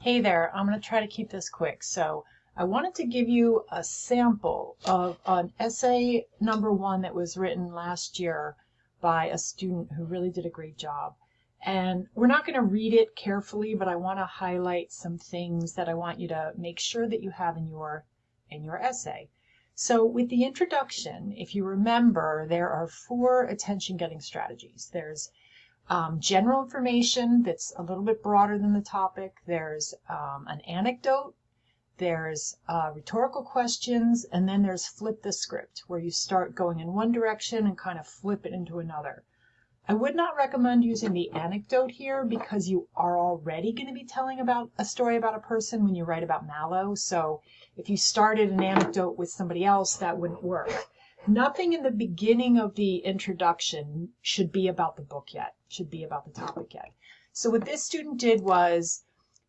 Hey there, I'm going to try to keep this quick. So I wanted to give you a sample of an essay number 1 that was written last year by a student who really did a great job. And we're not going to read it carefully, but I want to highlight some things that I want you to make sure that you have in your essay. So with the introduction, if you remember, there are 4 attention-getting strategies. There's general information that's a little bit broader than the topic. There's an anecdote, there's rhetorical questions, and then there's flip the script, where you start going in one direction and kind of flip it into another. I would not recommend using the anecdote here because you are already going to be telling about a story about a person when you write about Mallow. So if you started an anecdote with somebody else, that wouldn't work. Nothing in the beginning of the introduction should be about the book yet, should be about the topic yet. So what this student did was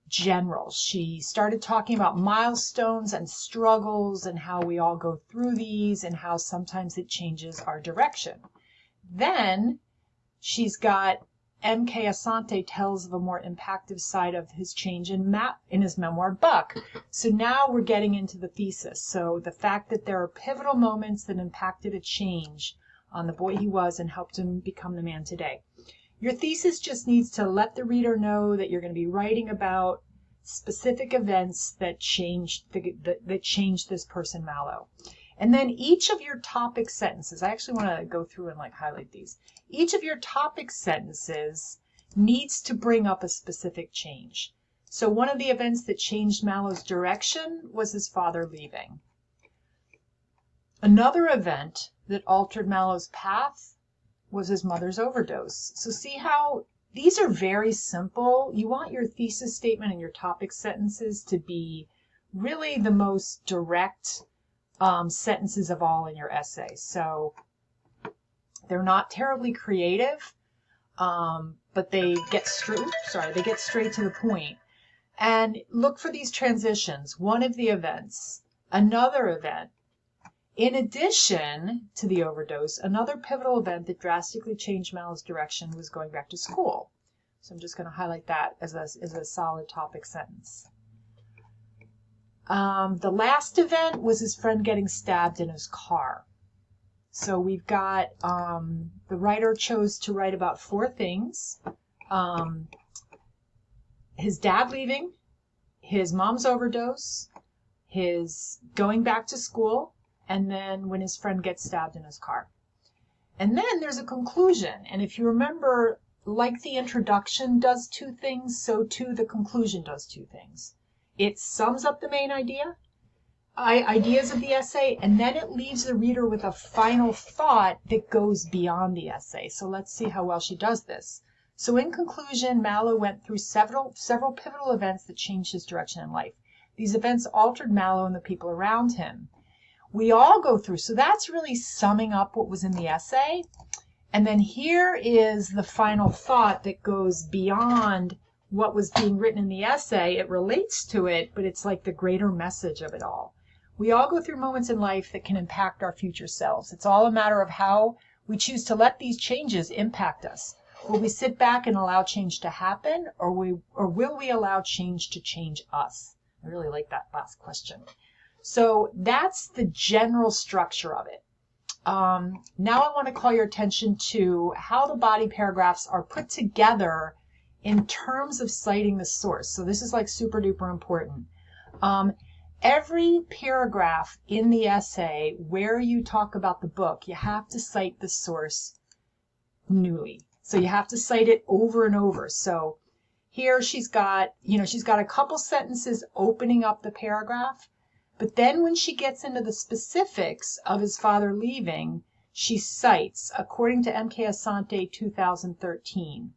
general. She started talking about milestones and struggles and how we all go through these and how sometimes it changes our direction. Then she's got M.K. Asante tells of a more impactful side of his change in his memoir, Buck. So now we're getting into the thesis. So the fact that there are pivotal moments that impacted a change on the boy he was and helped him become the man today. Your thesis just needs to let the reader know that you're going to be writing about specific events that changed this person, Mallow. And then each of your topic sentences, I actually want to go through and highlight these. Each of your topic sentences needs to bring up a specific change. So one of the events that changed Mallow's direction was his father leaving. Another event that altered Mallow's path was his mother's overdose. So see how these are very simple. You want your thesis statement and your topic sentences to be really the most direct sentences of all in your essay. So they're not terribly creative, but they get straight to the point. And look for these transitions. One of the events, another event. In addition to the overdose, another pivotal event that drastically changed Mallow's direction was going back to school. So I'm just going to highlight that as a solid topic sentence. The last event was his friend getting stabbed in his car. So we've got, the writer chose to write about 4 things. His dad leaving, his mom's overdose, his going back to school, and then when his friend gets stabbed in his car. And then there's a conclusion. And if you remember, like the introduction does 2 things, so too the conclusion does 2 things. It sums up the main ideas of the essay, and then it leaves the reader with a final thought that goes beyond the essay. So let's see how well she does this. So in conclusion, Mallow went through several pivotal events that changed his direction in life. These events altered Mallow and the people around him. We all go through, so that's really summing up what was in the essay. And then here is the final thought that goes beyond what was being written in the essay. It relates to it, but it's like the greater message of it all. We all go through moments in life that can impact our future selves. It's all a matter of how we choose to let these changes impact us. Will we sit back and allow change to happen, or will we allow change to change us? I really like that last question. So that's the general structure of it. Now I want to call your attention to how the body paragraphs are put together in terms of citing the source. So this is super duper important. Every paragraph in the essay where you talk about the book, you have to cite the source newly. So you have to cite it over and over. So here she's got a couple sentences opening up the paragraph, but then when she gets into the specifics of his father leaving, she cites, according to M.K. Asante 2013.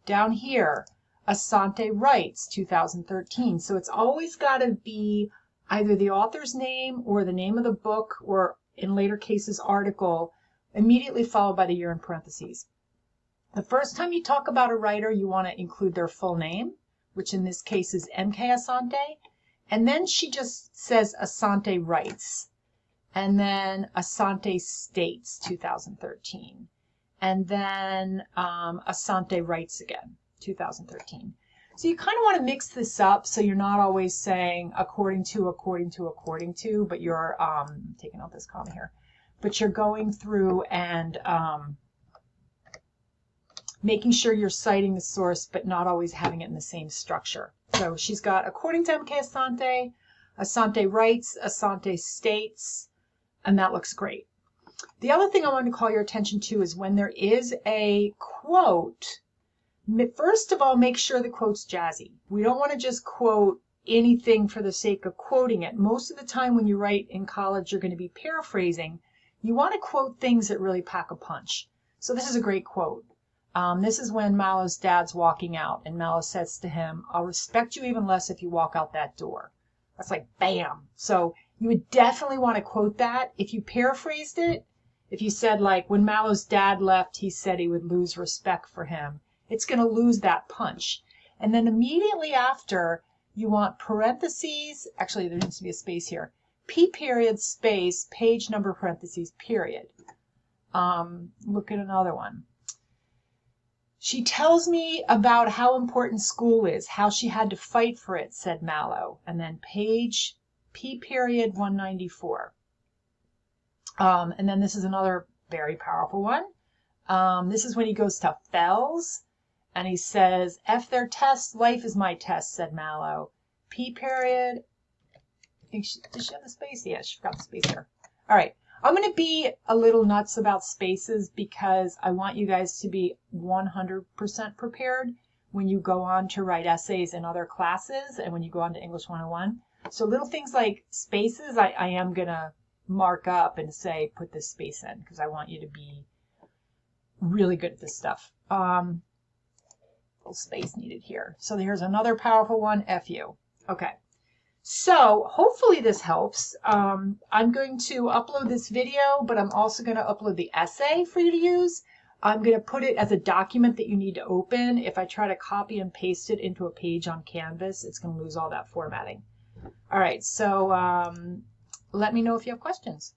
Down here, Asante writes 2013. So it's always got to be either the author's name or the name of the book, or in later cases, article, immediately followed by the year in parentheses. The first time you talk about a writer, you want to include their full name, which in this case is M.K. Asante. And then she just says Asante writes. And then Asante states 2013. And then Asante writes again, 2013. So you kind of want to mix this up so you're not always saying according to, but you're taking out this comma here, but you're going through and making sure you're citing the source, but not always having it in the same structure. So she's got according to MK Asante, Asante writes, Asante states, and that looks great. The other thing I want to call your attention to is when there is a quote, first of all, make sure the quote's jazzy. We don't want to just quote anything for the sake of quoting it. Most of the time when you write in college, you're going to be paraphrasing. You want to quote things that really pack a punch. So this is a great quote. This is when Mallow's dad's walking out, and Mallow says to him, "I'll respect you even less if you walk out that door." That's like, bam. So you would definitely want to quote that. If you paraphrased it, if you said, like, when Mallow's dad left, he said he would lose respect for him, it's going to lose that punch. And then immediately after, you want parentheses. Actually, there needs to be a space here. P period space, page number parentheses, period. Look at another one. She tells me about how important school is, how she had to fight for it, said Mallow. And then page P period 194. And then this is another very powerful one. This is when he goes to Fells and he says, "F their tests, life is my test," said Mallow. P period. I think did she have the space? Yeah, she forgot the space here. All right. I'm going to be a little nuts about spaces because I want you guys to be 100% prepared when you go on to write essays in other classes and when you go on to English 101. So little things like spaces, I am going to mark up and say, put this space in because I want you to be really good at this stuff. Little space needed here. So here's another powerful one, FU. Okay. So hopefully this helps. I'm going to upload this video, but I'm also going to upload the essay for you to use. I'm going to put it as a document that you need to open. If I try to copy and paste it into a page on Canvas, it's going to lose all that formatting. All right, so let me know if you have questions.